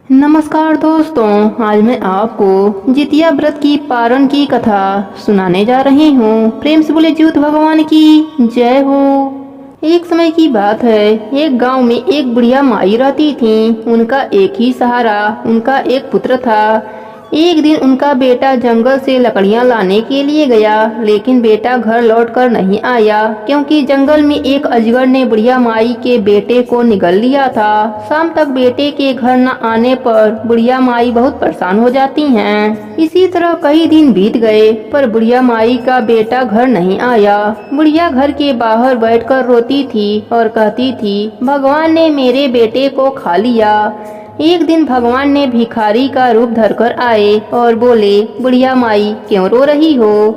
नमस्कार दोस्तों, आज मैं आपको जितिया व्रत की पारण की कथा सुनाने जा रही हूँ। प्रेम से बोले ज्योत भगवान की जय हो। एक समय की बात है, एक गांव में एक बुढ़िया माई रहती थी। उनका एक ही सहारा, उनका एक पुत्र था। एक दिन उनका बेटा जंगल से लकड़ियां लाने के लिए गया, लेकिन बेटा घर लौटकर नहीं आया, क्योंकि जंगल में एक अजगर ने बुढ़िया माई के बेटे को निगल लिया था। शाम तक बेटे के घर न आने पर बुढ़िया माई बहुत परेशान हो जाती हैं। इसी तरह कई दिन बीत गए, पर बुढ़िया माई का बेटा घर नहीं आया। बुढ़िया घर के बाहर बैठकर रोती थी और कहती थी, भगवान ने मेरे बेटे को खा लिया। एक दिन भगवान ने भिखारी का रूप धरकर आए और बोले, बुढ़िया माई क्यों रो रही हो।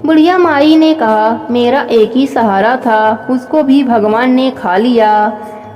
बुढ़िया माई ने कहा, मेरा एक ही सहारा था, उसको भी भगवान ने खा लिया।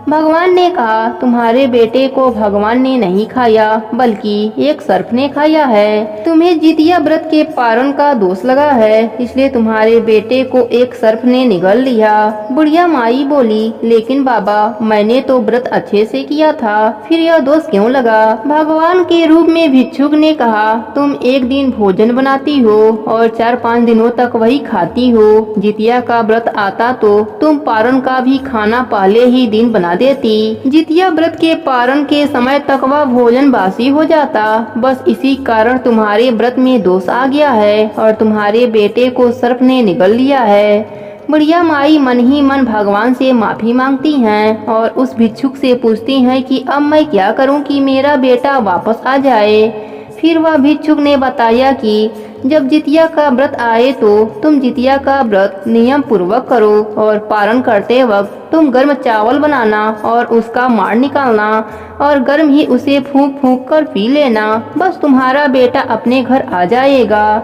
भगवान ने कहा, तुम्हारे बेटे को भगवान ने नहीं खाया, बल्कि एक सर्प ने खाया है। तुम्हें जितिया व्रत के पारण का दोष लगा है, इसलिए तुम्हारे बेटे को एक सर्प ने निगल लिया। बुढ़िया माई बोली, लेकिन बाबा मैंने तो व्रत अच्छे से किया था, फिर यह दोष क्यों लगा। भगवान के रूप में भिक्षुक ने कहा, तुम एक दिन भोजन बनाती हो और 4-5 दिनों तक वही खाती हो। जितिया का व्रत आता तो तुम पारण का भी खाना पहले ही दिन बना देती। जितिया व्रत के पारण के समय तक वह भोजन बासी हो जाता। बस इसी कारण तुम्हारे व्रत में दोष आ गया है और तुम्हारे बेटे को सर्प ने निगल लिया है। बुढ़िया माई मन ही मन भगवान से माफी मांगती हैं और उस भिक्षुक से पूछती हैं कि अब मैं क्या करूं कि मेरा बेटा वापस आ जाए। फिर वह भिक्षुक ने बताया कि जब जितिया का व्रत आए तो तुम जितिया का व्रत नियम पूर्वक करो और पारण करते वक्त तुम गर्म चावल बनाना और उसका माड़ निकालना और गर्म ही उसे फूंक फूंक कर पी लेना। बस तुम्हारा बेटा अपने घर आ जाएगा।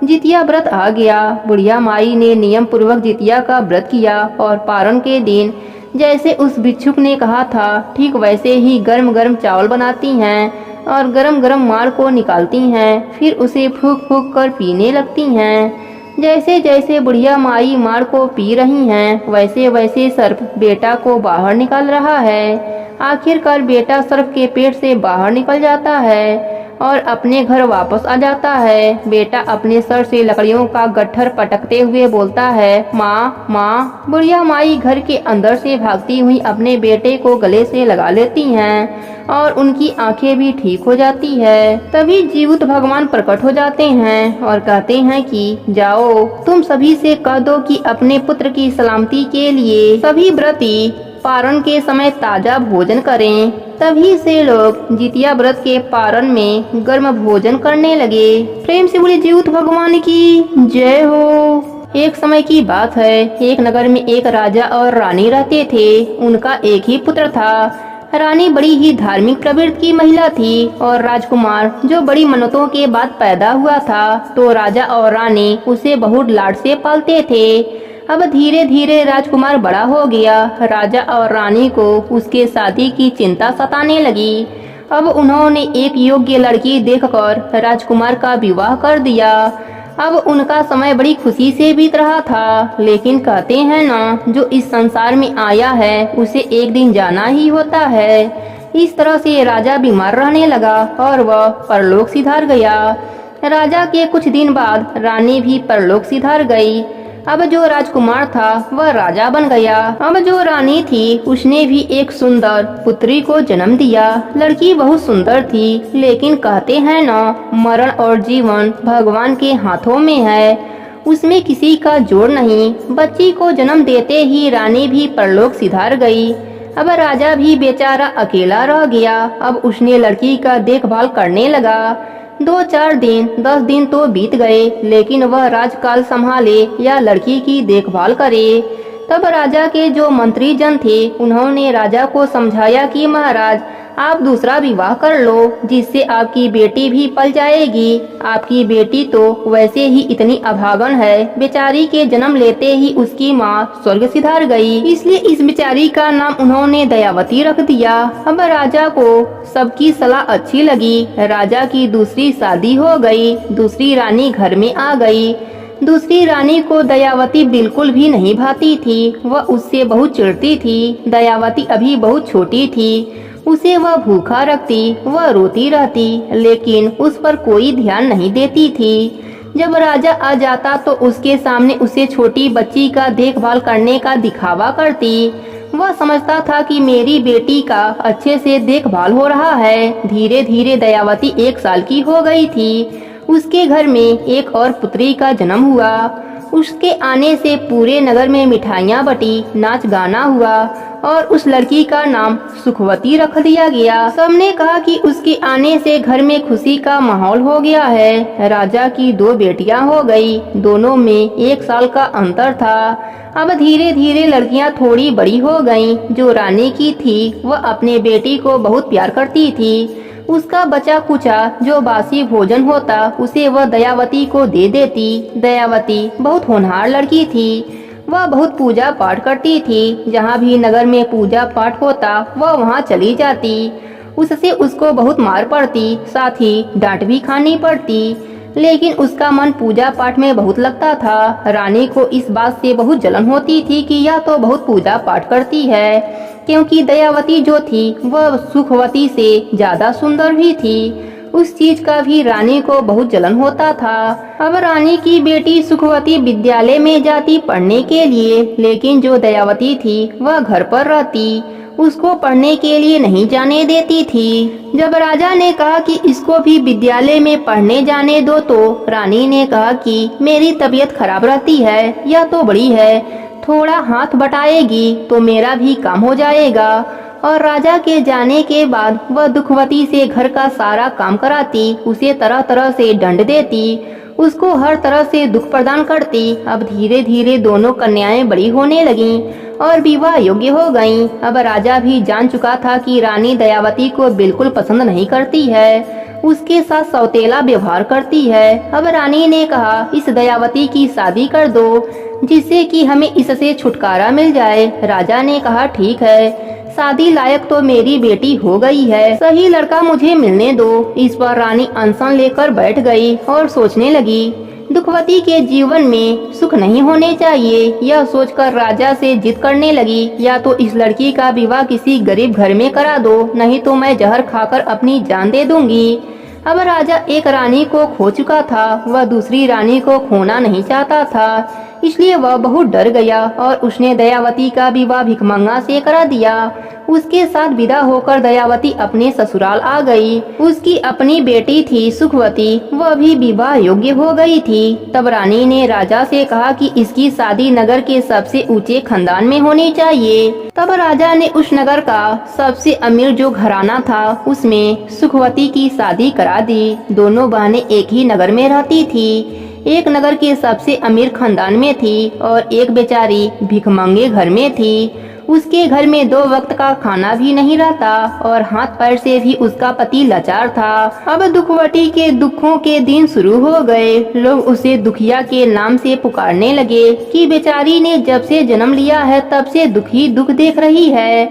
जितिया व्रत आ गया। बुढ़िया माई ने नियम पूर्वक जितिया का व्रत किया और पारण के दिन जैसे उस भिक्षुक ने कहा था, ठीक वैसे ही गर्म गर्म चावल बनाती हैं और गरम गरम माड़ को निकालती हैं, फिर उसे फूंक फूंक कर पीने लगती हैं। जैसे जैसे बुढ़िया माई माड़ को पी रही हैं, वैसे वैसे सर्प बेटा को बाहर निकाल रहा है। आखिरकार बेटा सर्प के पेट से बाहर निकल जाता है और अपने घर वापस आ जाता है। बेटा अपने सर से लकड़ियों का गट्ठर पटकते हुए बोलता है, माँ माँ। बुढ़िया माई घर के अंदर से भागती हुई अपने बेटे को गले से लगा लेती हैं और उनकी आंखें भी ठीक हो जाती है। तभी जीवित भगवान प्रकट हो जाते हैं और कहते हैं कि जाओ तुम सभी से कह दो कि अपने पुत्र की सलामती के लिए सभी व्रती पारण के समय ताजा भोजन करें। तभी से लोग जितिया व्रत के पारण में गर्म भोजन करने लगे। प्रेम से बोले जीवित भगवान की जय हो। एक समय की बात है, एक नगर में एक राजा और रानी रहते थे। उनका एक ही पुत्र था। रानी बड़ी ही धार्मिक प्रवृत्ति की महिला थी और राजकुमार जो बड़ी मन्नतों के बाद पैदा हुआ था, तो राजा और रानी उसे बहुत लाड से पालते थे। अब धीरे धीरे राजकुमार बड़ा हो गया। राजा और रानी को उसके शादी की चिंता सताने लगी। अब उन्होंने एक योग्य लड़की देखकर राजकुमार का विवाह कर दिया। अब उनका समय बड़ी खुशी से बीत रहा था, लेकिन कहते हैं ना, जो इस संसार में आया है उसे एक दिन जाना ही होता है। इस तरह से राजा बीमार रहने लगा और वह परलोक सिधार गया। राजा के कुछ दिन बाद रानी भी परलोक सिधार गई। अब जो राजकुमार था वह राजा बन गया। अब जो रानी थी उसने भी एक सुंदर पुत्री को जन्म दिया। लड़की बहुत सुंदर थी, लेकिन कहते हैं ना, मरण और जीवन भगवान के हाथों में है, उसमें किसी का जोर नहीं। बच्ची को जन्म देते ही रानी भी परलोक सिधार गई। अब राजा भी बेचारा अकेला रह गया। अब उसने लड़की का देखभाल करने लगा। 2-4 दिन 10 दिन तो बीत गए, लेकिन वह राजकाल संभाले या लड़की की देखभाल करे। तब राजा के जो मंत्री जन थे उन्होंने राजा को समझाया कि महाराज आप दूसरा विवाह कर लो, जिससे आपकी बेटी भी पल जाएगी। आपकी बेटी तो वैसे ही इतनी अभागन है, बेचारी के जन्म लेते ही उसकी माँ स्वर्ग सिधार गई, इसलिए इस बेचारी का नाम उन्होंने दयावती रख दिया। अब राजा को सबकी सलाह अच्छी लगी। राजा की दूसरी शादी हो गई। दूसरी रानी घर में आ गई। दूसरी रानी को दयावती बिल्कुल भी नहीं भाती थी। वह उससे बहुत चिढ़ती थी। दयावती अभी बहुत छोटी थी। उसे वह भूखा रखती, वह रोती रहती, लेकिन उस पर कोई ध्यान नहीं देती थी। जब राजा आ जाता तो उसके सामने उसे छोटी बच्ची का देखभाल करने का दिखावा करती। वह समझता था कि मेरी बेटी का अच्छे से देखभाल हो रहा है। धीरे धीरे दयावती 1 साल की हो गई थी। उसके घर में एक और पुत्री का जन्म हुआ। उसके आने से पूरे नगर में मिठाइयाँ बटी, नाच गाना हुआ और उस लड़की का नाम सुखवती रख दिया गया। सबने कहा कि उसके आने से घर में खुशी का माहौल हो गया है। राजा की 2 बेटियां हो गई, दोनों में 1 साल का अंतर था। अब धीरे धीरे लड़कियां थोड़ी बड़ी हो गईं। जो रानी की थी वह अपने बेटी को बहुत प्यार करती थी। उसका बचा कुचा जो बासी भोजन होता उसे वह दयावती को दे देती। दयावती बहुत होनहार लड़की थी। वह बहुत पूजा पाठ करती थी। जहाँ भी नगर में पूजा पाठ होता वह वहाँ चली जाती। उससे उसको बहुत मार पड़ती, साथ ही डांट भी खानी पड़ती, लेकिन उसका मन पूजा पाठ में बहुत लगता था। रानी को इस बात से बहुत जलन होती थी कि यह तो बहुत पूजा पाठ करती है, क्योंकि दयावती जो थी वह सुखवती से ज्यादा सुंदर भी थी। उस चीज का भी रानी को बहुत जलन होता था। अब रानी की बेटी सुखवती विद्यालय में जाती पढ़ने के लिए, लेकिन जो दयावती थी वह घर पर रहती, उसको पढ़ने के लिए नहीं जाने देती थी। जब राजा ने कहा कि इसको भी विद्यालय में पढ़ने जाने दो तो रानी ने कहा कि मेरी तबीयत खराब रहती है, यह तो बड़ी है, थोड़ा हाथ बटाएगी तो मेरा भी काम हो जाएगा। और राजा के जाने के बाद वह दुखवती से घर का सारा काम कराती, उसे तरह तरह से दंड देती, उसको हर तरह से दुख प्रदान करती। अब धीरे धीरे दोनों कन्याएं बड़ी होने लगीं और विवाह योग्य हो गईं। अब राजा भी जान चुका था कि रानी दयावती को बिल्कुल पसंद नहीं करती है, उसके साथ सौतेला व्यवहार करती है। अब रानी ने कहा इस दयावती की शादी कर दो, जिससे कि हमें इससे छुटकारा मिल जाए। राजा ने कहा ठीक है, शादी लायक तो मेरी बेटी हो गई है, सही लड़का मुझे मिलने दो। इस पर रानी अनशन लेकर बैठ गई और सोचने लगी दुखवती के जीवन में सुख नहीं होने चाहिए। यह सोचकर राजा से जिद करने लगी, या तो इस लड़की का विवाह किसी गरीब घर में करा दो, नहीं तो मैं जहर खाकर अपनी जान दे दूंगी। अब राजा एक रानी को खो चुका था, वह दूसरी रानी को खोना नहीं चाहता था, इसलिए वह बहुत डर गया और उसने दयावती का विवाह भिखमंगा से करा दिया। उसके साथ विदा होकर दयावती अपने ससुराल आ गई। उसकी अपनी बेटी थी सुखवती, वह भी विवाह योग्य हो गई थी। तब रानी ने राजा से कहा कि इसकी शादी नगर के सबसे ऊंचे खानदान में होनी चाहिए। तब राजा ने उस नगर का सबसे अमीर जो घराना था उसमें सुखवती की शादी करा दी। दोनों बहनें एक ही नगर में रहती थी, एक नगर के सबसे अमीर खानदान में थी और एक बेचारी भिखमंगे घर में थी। उसके घर में 2 वक्त का खाना भी नहीं रहता और हाथ पैर से भी उसका पति लाचार था। अब दुखवती के दुखों के दिन शुरू हो गए। लोग उसे दुखिया के नाम से पुकारने लगे कि बेचारी ने जब से जन्म लिया है तब से दुख ही दुख देख रही है।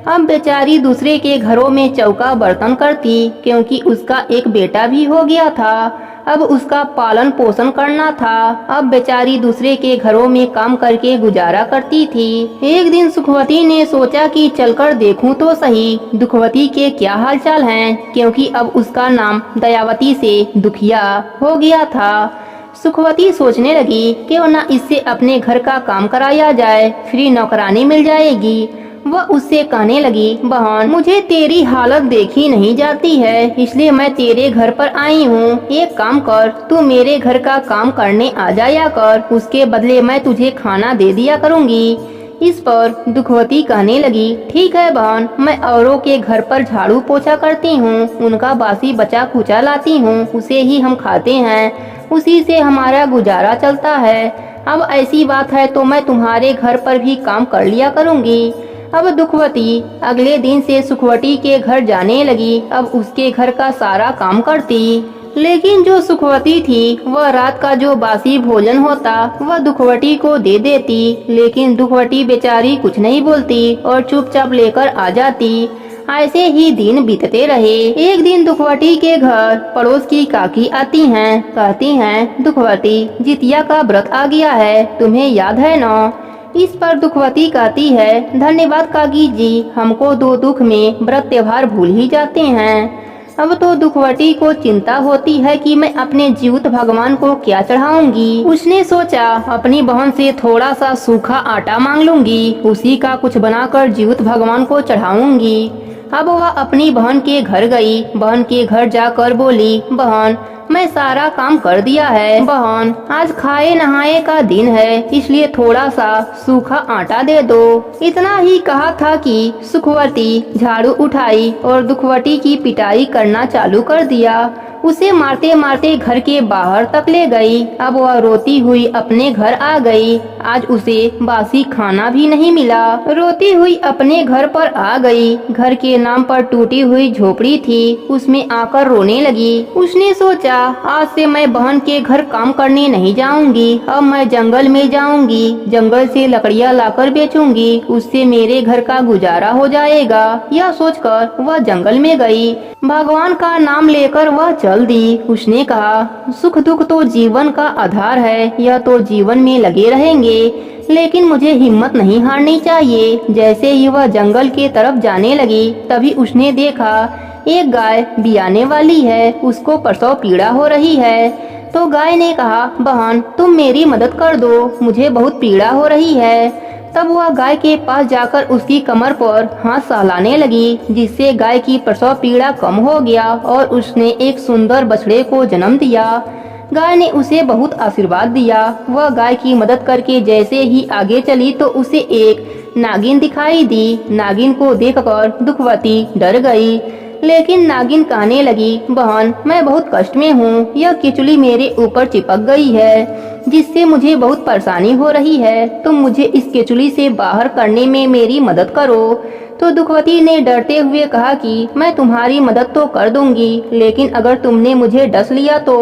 अब बेचारी दूसरे के घरों में चौका बर्तन करती, क्योंकि उसका एक बेटा भी हो गया था। अब उसका पालन पोषण करना था। अब बेचारी दूसरे के घरों में काम करके गुजारा करती थी। एक दिन सुखवती ने सोचा कि चलकर देखूं तो सही दुखवती के क्या हालचाल हैं, क्योंकि अब उसका नाम दयावती से दुखिया हो गया था। सुखवती सोचने लगी क्यों ना इससे अपने घर का काम कराया जाए, फ्री नौकरानी मिल जाएगी। वह उससे कहने लगी, बहन मुझे तेरी हालत देखी नहीं जाती है, इसलिए मैं तेरे घर पर आई हूँ। एक काम कर, तू मेरे घर का काम करने आ जाया कर, उसके बदले मैं तुझे खाना दे दिया करूँगी। इस पर दुखवती कहने लगी, ठीक है बहन, मैं औरों के घर पर झाड़ू पोछा करती हूँ, उनका बासी बचा कुचा लाती हूँ, उसे ही हम खाते हैं, उसी से हमारा गुजारा चलता है। अब ऐसी बात है तो मैं तुम्हारे घर पर भी काम कर लिया करूँगी। अब दुखवती अगले दिन से सुखवती के घर जाने लगी। अब उसके घर का सारा काम करती, लेकिन जो सुखवती थी वह रात का जो बासी भोजन होता वह दुखवती को दे देती, लेकिन दुखवती बेचारी कुछ नहीं बोलती और चुपचाप लेकर आ जाती। ऐसे ही दिन बीतते रहे। एक दिन दुखवती के घर पड़ोस की काकी आती हैं, कहती हैं, दुखवती जितिया का व्रत आ गया है, तुम्हें याद है ना? इस पर दुखवती कहती है, धन्यवाद काकी जी, हमको दो दुख में व्रत त्योहार भूल ही जाते हैं। अब तो दुखवती को चिंता होती है कि मैं अपने जीवित भगवान को क्या चढ़ाऊंगी। उसने सोचा अपनी बहन से थोड़ा सा सूखा आटा मांग लूंगी, उसी का कुछ बनाकर जीवित भगवान को चढ़ाऊंगी। अब वह अपनी बहन के घर गई। बहन के घर जाकर बोली, बहन मैं सारा काम कर दिया है। बहन आज खाए नहाए का दिन है, इसलिए थोड़ा सा सूखा आटा दे दो। इतना ही कहा था कि सुखवती झाड़ू उठाई और दुखवती की पिटाई करना चालू कर दिया। उसे मारते मारते घर के बाहर तक ले गई। अब वह रोती हुई अपने घर आ गई। आज उसे बासी खाना भी नहीं मिला। रोती हुई अपने घर पर आ गई। घर के नाम पर टूटी हुई झोपड़ी थी, उसमें आकर रोने लगी। उसने सोचा आज से मैं बहन के घर काम करने नहीं जाऊंगी, अब मैं जंगल में जाऊंगी। जंगल से लकड़ियाँ लाकर बेचूंगी, उससे मेरे घर का गुजारा हो जाएगा। यह सोचकर वह जंगल में गई। भगवान का नाम लेकर वह चल दी। उसने कहा, सुख दुख तो जीवन का आधार है, यह तो जीवन में लगे रहेंगे, लेकिन मुझे हिम्मत नहीं हारनी चाहिए। जैसे ही वह जंगल के तरफ जाने लगी, तभी उसने देखा एक गाय बियाने वाली है, उसको प्रसव पीड़ा हो रही है। तो गाय ने कहा, बहन तुम मेरी मदद कर दो, मुझे बहुत पीड़ा हो रही है। तब वह गाय के पास जाकर उसकी कमर पर हाथ सहलाने लगी, जिससे गाय की प्रसव पीड़ा कम हो गया और उसने एक सुंदर बछड़े को जन्म दिया। गाय ने उसे बहुत आशीर्वाद दिया। वह गाय की मदद करके जैसे ही आगे चली तो उसे एक नागिन दिखाई दी। नागिन को देखकर दुखवती डर गई, लेकिन नागिन कहने लगी, बहन मैं बहुत कष्ट में हूँ, यह केचुली मेरे ऊपर चिपक गई है, जिससे मुझे बहुत परेशानी हो रही है। तुम मुझे इस केचुली से बाहर करने में मेरी मदद करो। तो दुखवती ने डरते हुए कहा कि मैं तुम्हारी मदद तो कर दूंगी, लेकिन अगर तुमने मुझे डस लिया तो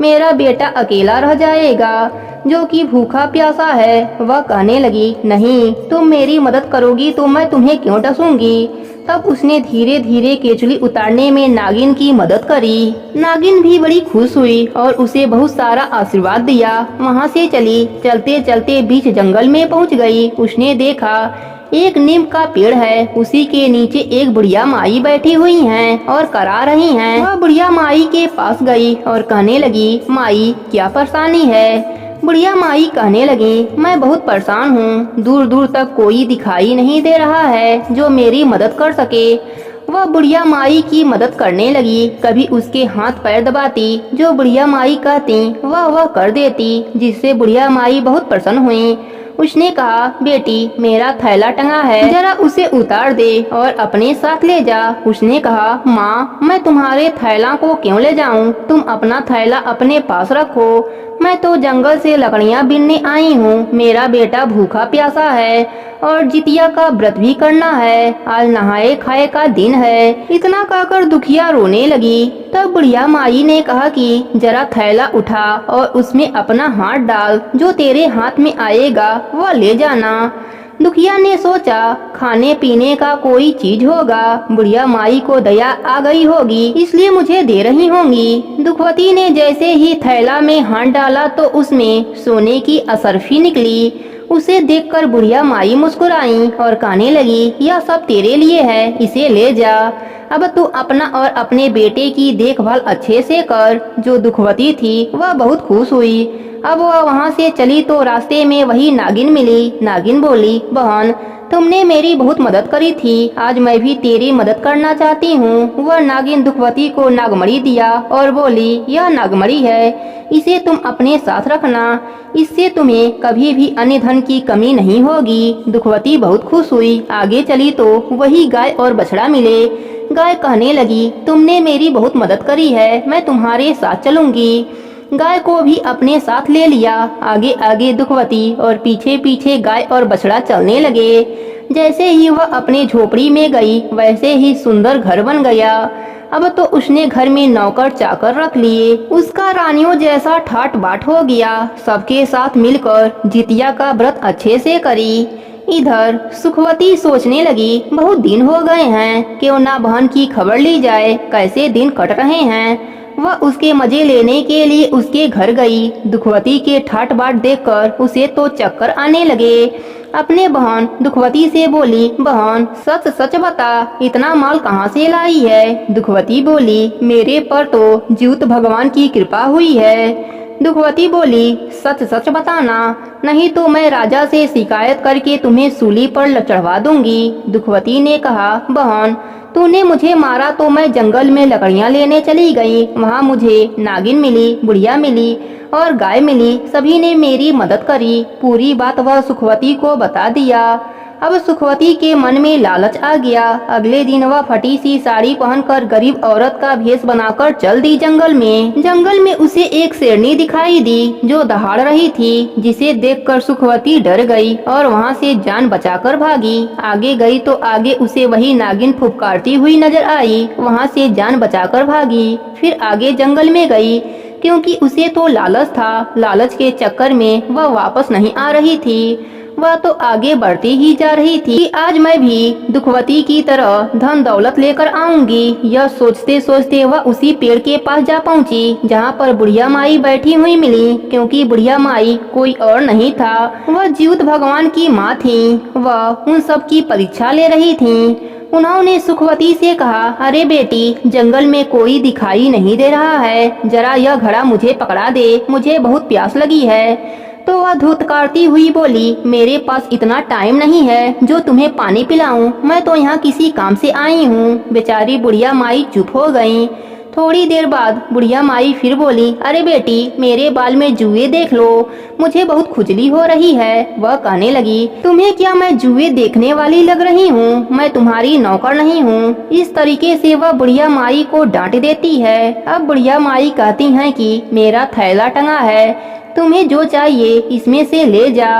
मेरा बेटा अकेला रह जाएगा, जो कि भूखा प्यासा है। वह कहने लगी, नहीं तुम मेरी मदद करोगी तो मैं तुम्हें क्यों डसूंगी। तब उसने धीरे धीरे केचुली उतारने में नागिन की मदद करी। नागिन भी बड़ी खुश हुई और उसे बहुत सारा आशीर्वाद दिया। वहाँ से चली। चलते चलते बीच जंगल में पहुँच गई। उसने देखा एक नीम का पेड़ है, उसी के नीचे एक बुढ़िया माई बैठी हुई हैं और करा रही हैं। वह बुढ़िया माई के पास गई और कहने लगी, माई क्या परेशानी है। बुढ़िया माई कहने लगी, मैं बहुत परेशान हूँ, दूर दूर तक कोई दिखाई नहीं दे रहा है जो मेरी मदद कर सके। वह बुढ़िया माई की मदद करने लगी। कभी उसके हाथ पैर दबाती, जो बुढ़िया माई कहती वह कर देती, जिससे बुढ़िया माई बहुत प्रसन्न हुई। उसने कहा, बेटी मेरा थैला टंगा है, जरा उसे उतार दे और अपने साथ ले जा। उसने कहा, माँ मैं तुम्हारे थैला को क्यों ले जाऊँ, तुम अपना थैला अपने पास रखो, मैं तो जंगल से लकड़ियाँ बीनने आई हूँ। मेरा बेटा भूखा प्यासा है और जितिया का व्रत भी करना है, आज नहाए खाए का दिन है। इतना कहकर दुखिया रोने लगी। तब बुढ़िया माई ने कहा कि जरा थैला उठा और उसमें अपना हाथ डाल, जो तेरे हाथ में आएगा वह ले जाना। दुखिया ने सोचा खाने पीने का कोई चीज होगा, बुढ़िया माई को दया आ गई होगी, इसलिए मुझे दे रही होंगी। दुखवती ने जैसे ही थैला में हाथ डाला तो उसमें सोने की असरफी निकली। उसे देखकर बुढ़िया माई मुस्कुराई और कहने लगी, यह सब तेरे लिए है, इसे ले जा। अब तू अपना और अपने बेटे की देखभाल अच्छे से कर। जो दुखवती थी वह बहुत खुश हुई। अब वह वहाँ से चली तो रास्ते में वही नागिन मिली। नागिन बोली, बहन तुमने मेरी बहुत मदद करी थी, आज मैं भी तेरी मदद करना चाहती हूँ। वह नागिन दुखवती को नागमणि दिया और बोली, यह नागमणि है, इसे तुम अपने साथ रखना, इससे तुम्हें कभी भी अन्य धन की कमी नहीं होगी। दुखवती बहुत खुश हुई। आगे चली तो वही गाय और बछड़ा मिले। गाय कहने लगी, तुमने मेरी बहुत मदद करी है, मैं तुम्हारे साथ चलूंगी। गाय को भी अपने साथ ले लिया। आगे आगे दुखवती और पीछे पीछे गाय और बछड़ा चलने लगे। जैसे ही वह अपने झोपड़ी में गई वैसे ही सुंदर घर बन गया। अब तो उसने घर में नौकर चाकर रख लिए। उसका रानियों जैसा ठाट बाट हो गया। सबके साथ मिलकर जितिया का व्रत अच्छे से करी। इधर सुखवती सोचने लगी, बहुत दिन हो गए हैं, क्यों ना बहन की खबर ली जाए, कैसे दिन कट रहे हैं। वह उसके मजे लेने के लिए उसके घर गई। दुखवती के ठाट बाट देखकर उसे तो चक्कर आने लगे। अपने बहन दुखवती से बोली, बहन सच सच बता, इतना माल कहाँ से लाई है? दुखवती बोली, मेरे पर तो ज्यूत भगवान की कृपा हुई है। दुखवती बोली, सच सच बताना, नहीं तो मैं राजा से शिकायत करके तुम्हें सूली पर चढ़वा दूंगी। दुखवती ने कहा, बहन तूने मुझे मारा तो मैं जंगल में लकड़ियां लेने चली गई। वहाँ मुझे नागिन मिली, बुढ़िया मिली और गाय मिली। सभी ने मेरी मदद करी। पूरी बात वह सुखवती को बता दिया। अब सुखवती के मन में लालच आ गया। अगले दिन वह फटी सी साड़ी पहनकर गरीब औरत का भेष बनाकर चल दी जंगल में। जंगल में उसे एक शेरनी दिखाई दी जो दहाड़ रही थी, जिसे देखकर सुखवती डर गई और वहां से जान बचाकर भागी। आगे गई तो आगे उसे वही नागिन फुफकारती हुई नजर आई। वहां से जान बचाकर भागी। फिर आगे जंगल में गई, क्योंकि उसे तो लालच था। लालच के चक्कर में वह वापस नहीं आ रही थी। वह तो आगे बढ़ती ही जा रही थी कि आज मैं भी दुखवती की तरह धन दौलत लेकर आऊंगी। यह सोचते सोचते वह उसी पेड़ के पास जा पहुंची जहां पर बुढ़िया माई बैठी हुई मिली, क्योंकि बुढ़िया माई कोई और नहीं था, वह ज्यूत भगवान की माँ थी। वह उन सब की परीक्षा ले रही थी। उन्होंने सुखवती से कहा, अरे बेटी, जंगल में कोई दिखाई नहीं दे रहा है, जरा यह घड़ा मुझे पकड़ा दे, मुझे बहुत प्यास लगी है। तो वह धुतकारती हुई बोली, मेरे पास इतना टाइम नहीं है जो तुम्हें पानी पिलाऊं, मैं तो यहाँ किसी काम से आई हूँ। बेचारी बुढ़िया माई चुप हो गई। थोड़ी देर बाद बुढ़िया माई फिर बोली, अरे बेटी, मेरे बाल में जुए देख लो, मुझे बहुत खुजली हो रही है। वह कहने लगी, तुम्हें क्या मैं जुए देखने वाली लग रही हूँ? मैं तुम्हारी नौकर नहीं हूँ। इस तरीके से वह बुढ़िया माई को डांट देती है। अब बुढ़िया माई कहती हैं कि मेरा थैला टंगा है, तुम्हें जो चाहिए इसमें से ले जा।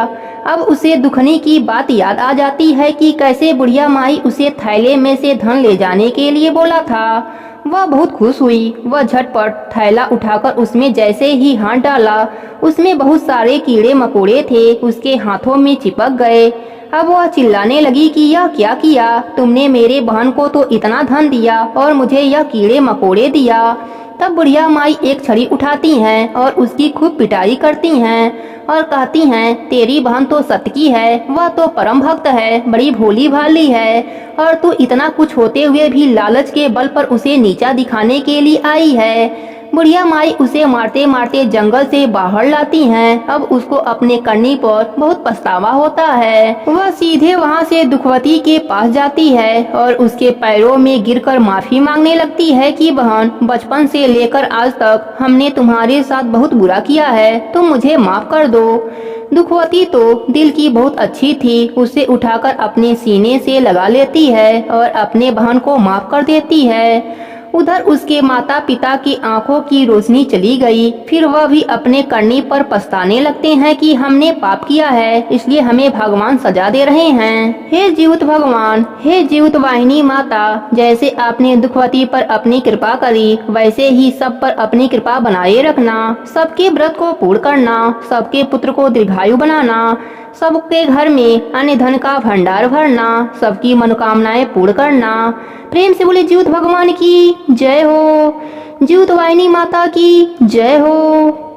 अब उसे दुखनी की बात याद आ जाती है कि कैसे बुढ़िया माई उसे थैले में से धन ले जाने के लिए बोला था। वह बहुत खुश हुई। वह झटपट थैला उठाकर उसमें जैसे ही हाथ डाला, उसमें बहुत सारे कीड़े मकोड़े थे, उसके हाथों में चिपक गए। अब वह चिल्लाने लगी कि यह क्या किया? तुमने मेरे बहन को तो इतना धन दिया और मुझे यह कीड़े मकोड़े दिया। तब बुढ़िया माई एक छड़ी उठाती हैं और उसकी खूब पिटाई करती हैं और कहती हैं, तेरी बहन तो सतकी है, वह तो परम भक्त है, बड़ी भोली भाली है, और तू इतना कुछ होते हुए भी लालच के बल पर उसे नीचा दिखाने के लिए आई है। बुढ़िया माई उसे मारते मारते जंगल से बाहर लाती हैं। अब उसको अपने करनी पर बहुत पछतावा होता है। वह सीधे वहां से दुखवती के पास जाती है और उसके पैरों में गिरकर माफी मांगने लगती है कि बहन, बचपन से लेकर आज तक हमने तुम्हारे साथ बहुत बुरा किया है, तुम मुझे माफ कर दो। दुखवती तो दिल की बहुत अच्छी थी। उसे उठाकर अपने सीने से लगा लेती है और अपने बहन को माफ कर देती है। उधर उसके माता पिता की आंखों की रोशनी चली गई। फिर वह भी अपने करनी पर पछताने लगते हैं कि हमने पाप किया है, इसलिए हमें भगवान सजा दे रहे हैं। हे जीवित भगवान, हे जीवित वाहिनी माता, जैसे आपने दुखवती पर अपनी कृपा करी, वैसे ही सब पर अपनी कृपा बनाए रखना। सबके व्रत को पूर्ण करना, सबके पुत्र को दीर्घायु बनाना, सबके घर में अन्न धन का भंडार भरना, सबकी मनोकामनाएं पूर्ण करना। प्रेम से बोले जीवित भगवान की जय हो, जीवित वाहिनी माता की जय हो।